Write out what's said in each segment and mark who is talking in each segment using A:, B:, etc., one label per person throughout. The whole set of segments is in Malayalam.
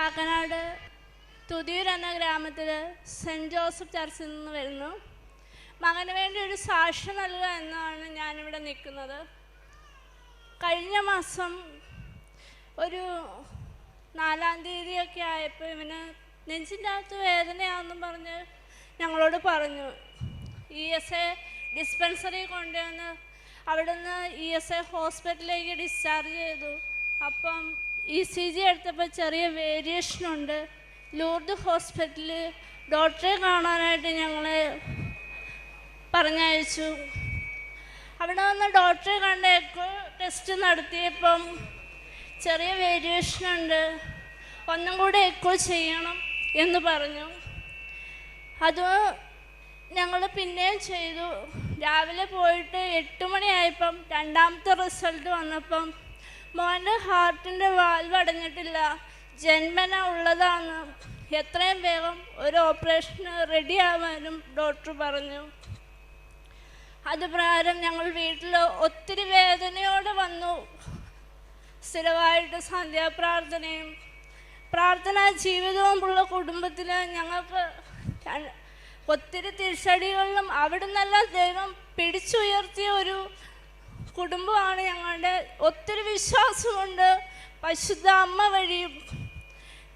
A: കാക്കനാട് തുതിയൂർ എന്ന ഗ്രാമത്തിൽ സെൻറ്റ് ജോസഫ് ചർച്ചിൽ നിന്ന് വരുന്നു. മകന് വേണ്ടി ഒരു സാക്ഷ്യം നൽകുക എന്നാണ് ഞാനിവിടെ നിൽക്കുന്നത്. കഴിഞ്ഞ മാസം ഒരു 4-ാം തീയതിയൊക്കെ ആയപ്പോൾ ഇവന് നെഞ്ചിൻ്റെ അകത്ത് വേദനയാണെന്നും പറഞ്ഞ് ഞങ്ങളോട് പറഞ്ഞു. ESA ഡിസ്പെൻസറി കൊണ്ടുവന്ന് അവിടുന്ന് ESA ഹോസ്പിറ്റലിലേക്ക് ഡിസ്ചാർജ് ചെയ്തു. അപ്പം ECG എടുത്തപ്പോൾ ചെറിയ വേരിയേഷനുണ്ട്. ലൂർദ് ഹോസ്പിറ്റലിൽ ഡോക്ടറെ കാണാനായിട്ട് ഞങ്ങളെ പറഞ്ഞയച്ചു. അവിടെ വന്ന് ഡോക്ടറെ കണ്ട് എക്കോ ടെസ്റ്റ് നടത്തിയപ്പം ചെറിയ വേരിയേഷനുണ്ട്, ഒന്നും കൂടെ എക്കോ ചെയ്യണം എന്ന് പറഞ്ഞു. അത് ഞങ്ങൾ പിന്നെയും ചെയ്തു. രാവിലെ പോയിട്ട് 8 മണിയായപ്പം രണ്ടാമത്തെ റിസൾട്ട് വന്നപ്പം മോൻ്റെ ഹാർട്ടിൻ്റെ വാൽവ് അടഞ്ഞിട്ടില്ല, ജന്മന ഉള്ളതാണ്, എത്രയും വേഗം ഒരു ഓപ്പറേഷന് റെഡി ആവാനും ഡോക്ടർ പറഞ്ഞു. അതുപ്രകാരം ഞങ്ങൾ വീട്ടിൽ ഒത്തിരി വേദനയോടെ വന്നു. സ്ഥിരമായിട്ട് സന്ധ്യാപ്രാർത്ഥനയും പ്രാർത്ഥനാ ജീവിതവുമുള്ള കുടുംബത്തിൽ ഞങ്ങൾക്ക് ഒത്തിരി തിരിച്ചടികളിലും അവിടെ നിന്നെല്ലാം ദൈവം പിടിച്ചുയർത്തിയ ഒരു കുടുംബമാണ് ഞങ്ങളുടെ. ഒത്തിരി വിശ്വാസമുണ്ട്. പരിശുദ്ധ അമ്മ വഴിയും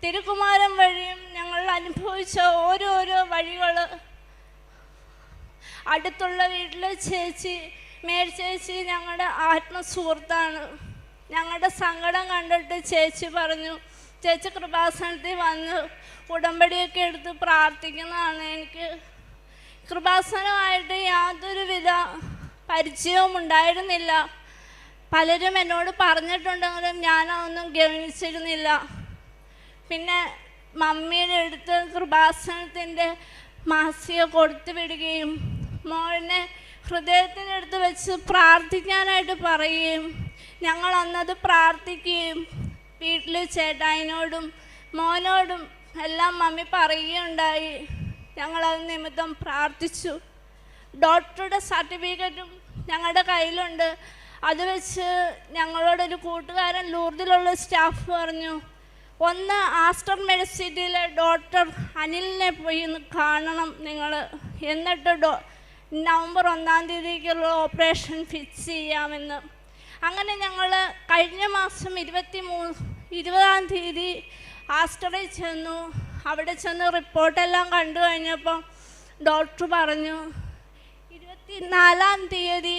A: തിരുക്കുമാരൻ വഴിയും ഞങ്ങൾ അനുഭവിച്ച ഓരോരോ വഴികൾ. അടുത്തുള്ള വീട്ടിലെ ചേച്ചി, മേഴ്ചേച്ചി ഞങ്ങളുടെ ആത്മസുഹൃത്താണ്. ഞങ്ങളുടെ സങ്കടം കണ്ടിട്ട് ചേച്ചി പറഞ്ഞു, ചേച്ചി കൃപാസനത്തിൽ വന്ന് ഉടമ്പടിയൊക്കെ എടുത്ത് പ്രാർത്ഥിക്കുന്നതാണ്. എനിക്ക് കൃപാസനമായിട്ട് യാതൊരുവിധ പരിചയവും ഉണ്ടായിരുന്നില്ല. പലരും എന്നോട് പറഞ്ഞിട്ടുണ്ടെങ്കിലും ഞാനതൊന്നും ഗവനിച്ചിരുന്നില്ല. പിന്നെ മമ്മിയുടെ അടുത്ത് കൃപാസനത്തിൻ്റെ മാസിക കൊടുത്തു വിടുകയും മോനെ ഹൃദയത്തിനടുത്ത് വെച്ച് പ്രാർത്ഥിക്കാനായിട്ട് പറയുകയും ഞങ്ങൾ അന്നത് പ്രാർത്ഥിക്കുകയും വീട്ടിൽ ചേട്ടായിനോടും മോനോടും എല്ലാം മമ്മി പറയുകയുണ്ടായി. ഞങ്ങളത് നിമിത്തം പ്രാർത്ഥിച്ചു. ഡോക്ടറുടെ സർട്ടിഫിക്കറ്റും ഞങ്ങളുടെ കയ്യിലുണ്ട്. അത് വെച്ച് ഞങ്ങളോടൊരു കൂട്ടുകാരൻ ലൂർദിലുള്ള സ്റ്റാഫ് പറഞ്ഞു, ഒന്ന് ആസ്റ്റർ മെഡിസിറ്റിയിലെ ഡോക്ടർ അനിലിനെ പോയി ഒന്ന് കാണണം നിങ്ങൾ, എന്നിട്ട് നവംബർ 1-ാം തീയതിക്കുള്ള ഓപ്പറേഷൻ ഫിക്സ് ചെയ്യാമെന്ന്. അങ്ങനെ ഞങ്ങൾ കഴിഞ്ഞ മാസം 20-ാം തീയതി ആസ്റ്ററിൽ ചെന്നു. അവിടെ ചെന്ന് റിപ്പോർട്ടെല്ലാം കണ്ടു കഴിഞ്ഞപ്പോൾ ഡോക്ടർ പറഞ്ഞു 24-ാം തീയതി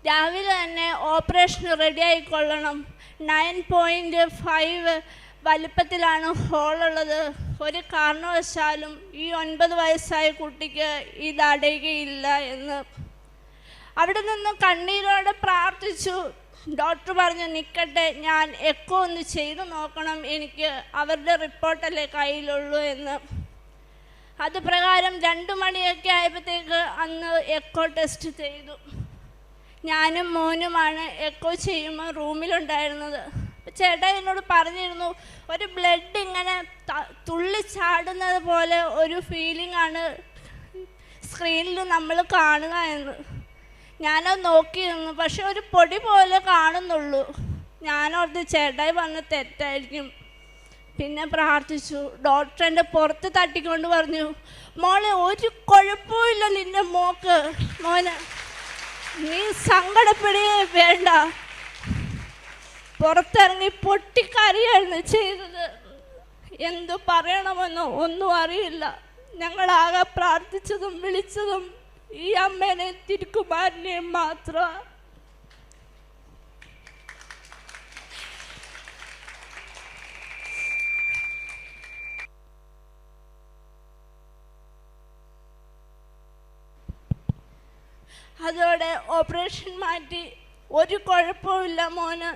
A: രാവിലെ തന്നെ ഓപ്പറേഷൻ റെഡി ആയിക്കൊള്ളണം. 9.5 വലിപ്പത്തിലാണ് ഹോളുള്ളത്. ഒരു കാരണവശാലും ഈ 9 വയസ്സായ കുട്ടിക്ക് ഇത് അടയുകയില്ല എന്ന്. അവിടെ നിന്ന് കണ്ണീരോടെ പ്രാർത്ഥിച്ചു. ഡോക്ടർ പറഞ്ഞു നിൽക്കട്ടെ, ഞാൻ എക്കോ ഒന്ന് ചെയ്തു നോക്കണം, എനിക്ക് അവരുടെ റിപ്പോർട്ടല്ലേ കയ്യിലുള്ളൂ എന്ന്. അത് പ്രകാരം 2 മണിയൊക്കെ ആയപ്പോഴത്തേക്ക് അന്ന് എക്കോ ടെസ്റ്റ് ചെയ്തു. ഞാനും മോനുമാണ് എക്കോ ചെയ്യുമ്പോൾ റൂമിലുണ്ടായിരുന്നത്. ചേട്ടാ എന്നോട് പറഞ്ഞിരുന്നു, ഒരു ബ്ലഡ് ഇങ്ങനെ തുള്ളിച്ചാടുന്നത് പോലെ ഒരു ഫീലിംഗ് ആണ് സ്ക്രീനിൽ നമ്മൾ കാണുക എന്ന്. ഞാനത് നോക്കിയിരുന്നു, പക്ഷെ ഒരു പൊടി പോലെ കാണുന്നുള്ളൂ. ഞാനോർത്ത് ചേട്ടായി പറഞ്ഞ തെറ്റായിരിക്കും. പിന്നെ പ്രാർത്ഥിച്ചു. ഡോക്ടർ എൻ്റെ പുറത്ത് തട്ടിക്കൊണ്ട് പറഞ്ഞു, മോളെ ഒരു കുഴപ്പമില്ല നിൻ്റെ മോക്ക്, മോനെ നീ സങ്കടപ്പെടുകയേ വേണ്ട. പുറത്തിറങ്ങി പൊട്ടിക്കരയാണ് ചെയ്തത്. എന്തു പറയണമെന്നോ ഒന്നും അറിയില്ല. ഞങ്ങളാകെ പ്രാർത്ഥിച്ചതും വിളിച്ചതും ഈ അമ്മേനെ തിരുക്കുമാരനെയും മാത്രം. അതോടെ ഓപ്പറേഷൻ മാറ്റി. ഒരു കുഴപ്പമില്ല മോന്,